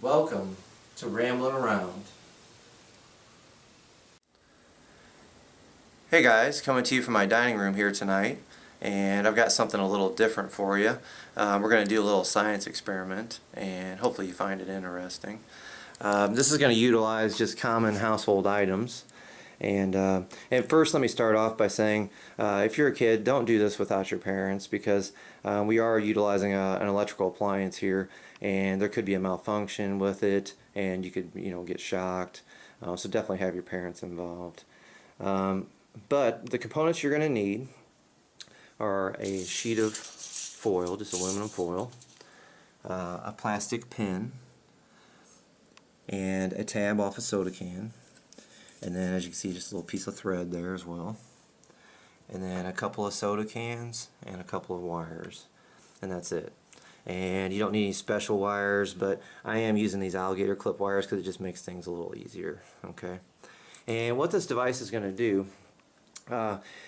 Welcome to Rambling Around. Hey guys, coming to you from my dining room here tonight, and I've got something a little different for you. We're going to do a little science experiment, and hopefully you find it interesting. This is going to utilize just common household items. And first, let me start off by saying, if you're a kid, don't do this without your parents, because we are utilizing an electrical appliance here, and there could be a malfunction with it, and you could, get shocked. So definitely have your parents involved. But the components you're going to need are a sheet of foil, just aluminum foil, a plastic pin, and a tab off a soda can. And then, as you can see, just a little piece of thread there as well. And then a couple of soda cans and a couple of wires. And that's it. And you don't need any special wires, but I am using these alligator clip wires because it just makes things a little easier. Okay. And what this device is going to do,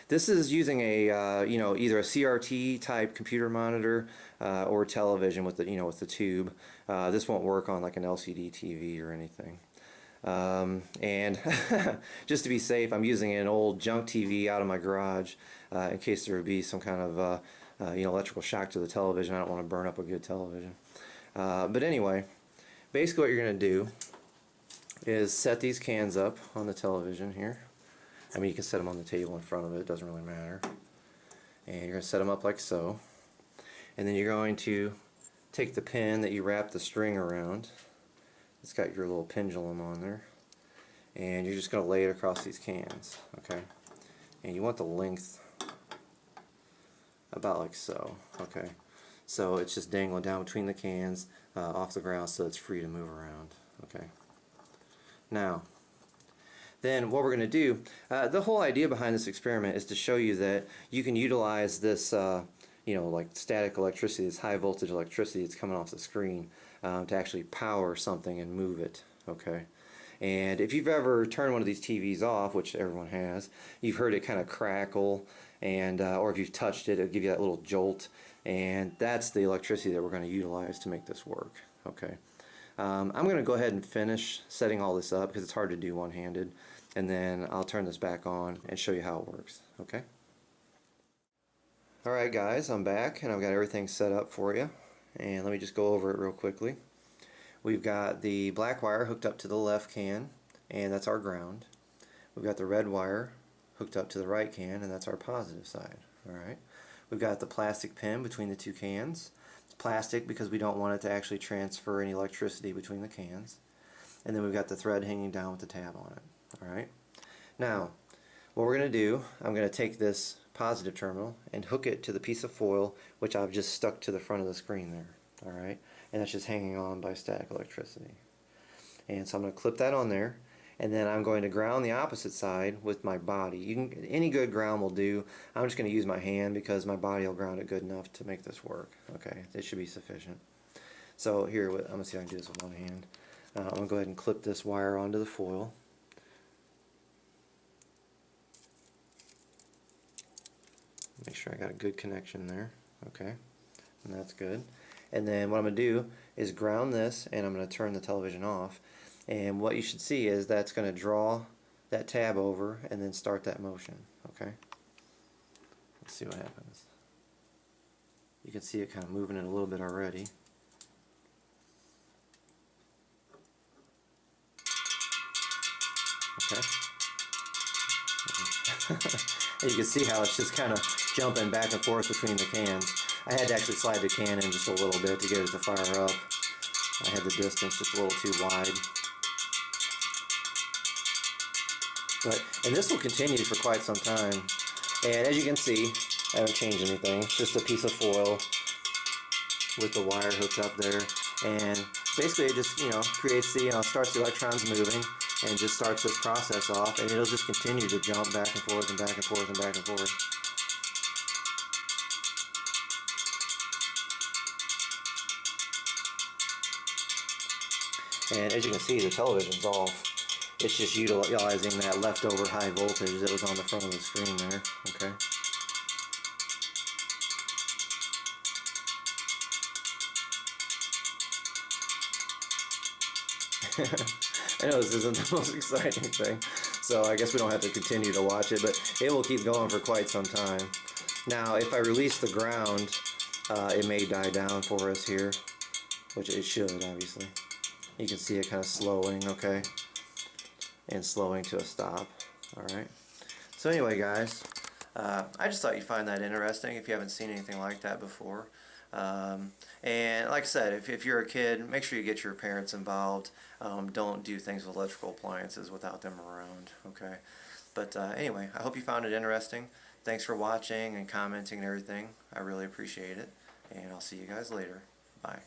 this is using a either a CRT type computer monitor or television with the with the tube. This won't work on like an LCD TV or anything. And just to be safe, I'm using an old junk TV out of my garage in case there would be some kind of electrical shock to the television. I don't want to burn up a good television. But anyway, basically what you're going to do is set these cans up on the television here. I mean, you can set them on the table in front of it, it doesn't really matter. And you're going to set them up like so. And then you're going to take the pin that you wrap the string around. It's got your little pendulum on there, and you're just going to lay it across these cans, okay? And you want the length about like so, okay? So it's just dangling down between the cans off the ground so it's free to move around, okay? Now, then what we're going to do, the whole idea behind this experiment is to show you that you can utilize this like static electricity, this high voltage electricity that's coming off the screen to actually power something and move it, okay? And if you've ever turned one of these TVs off, which everyone has, you've heard it kind of crackle, and or if you've touched it, it'll give you that little jolt, and that's the electricity that we're going to utilize to make this work, okay? I'm going to go ahead and finish setting all this up because it's hard to do one-handed, and then I'll turn this back on and show you how it works, okay? Alright guys, I'm back and I've got everything set up for you, and let me just go over it real quickly. We've got the black wire hooked up to the left can, and that's our ground. We've got the red wire hooked up to the right can, and that's our positive side. Alright. We've got the plastic pin between the two cans. It's plastic because we don't want it to actually transfer any electricity between the cans. And then we've got the thread hanging down with the tab on it. Alright. Now, what we're going to do, I'm going to take this positive terminal and hook it to the piece of foil which I've just stuck to the front of the screen there. Alright, and that's just hanging on by static electricity. And so I'm going to clip that on there, and then I'm going to ground the opposite side with my body. Any good ground will do. I'm just going to use my hand because my body will ground it good enough to make this work. Okay, it should be sufficient. So here, I'm going to see if I can do this with one hand. I'm going to go ahead and clip this wire onto the foil. Make sure I got a good connection there. Okay, and that's good. And then what I'm going to do is ground this, and I'm going to turn the television off. And what you should see is that's going to draw that tab over and then start that motion. Okay, let's see what happens. You can see it kind of moving it a little bit already. Okay. And you can see how it's just kind of jumping back and forth between the cans. I had to actually slide the can in just a little bit to get it to fire up. I had the distance just a little too wide. And this will continue for quite some time. And as you can see, I haven't changed anything. It's just a piece of foil with the wire hooked up there. And basically it just, creates the, starts the electrons moving and just starts this process off, and it'll just continue to jump back and forth and back and forth and back and forth. And as you can see, the television's off. It's just utilizing that leftover high voltage that was on the front of the screen there. Okay. I know this isn't the most exciting thing, so I guess we don't have to continue to watch it, but it will keep going for quite some time. Now, if I release the ground, it may die down for us here, which it should, obviously. You can see it kind of slowing, okay? And slowing to a stop, alright? So anyway, guys, I just thought you'd find that interesting if you haven't seen anything like that before. And like I said, if you're a kid, make sure you get your parents involved. Don't do things with electrical appliances without them around, okay? But anyway, I hope you found it interesting. Thanks for watching and commenting and everything. I really appreciate it. And I'll see you guys later. Bye.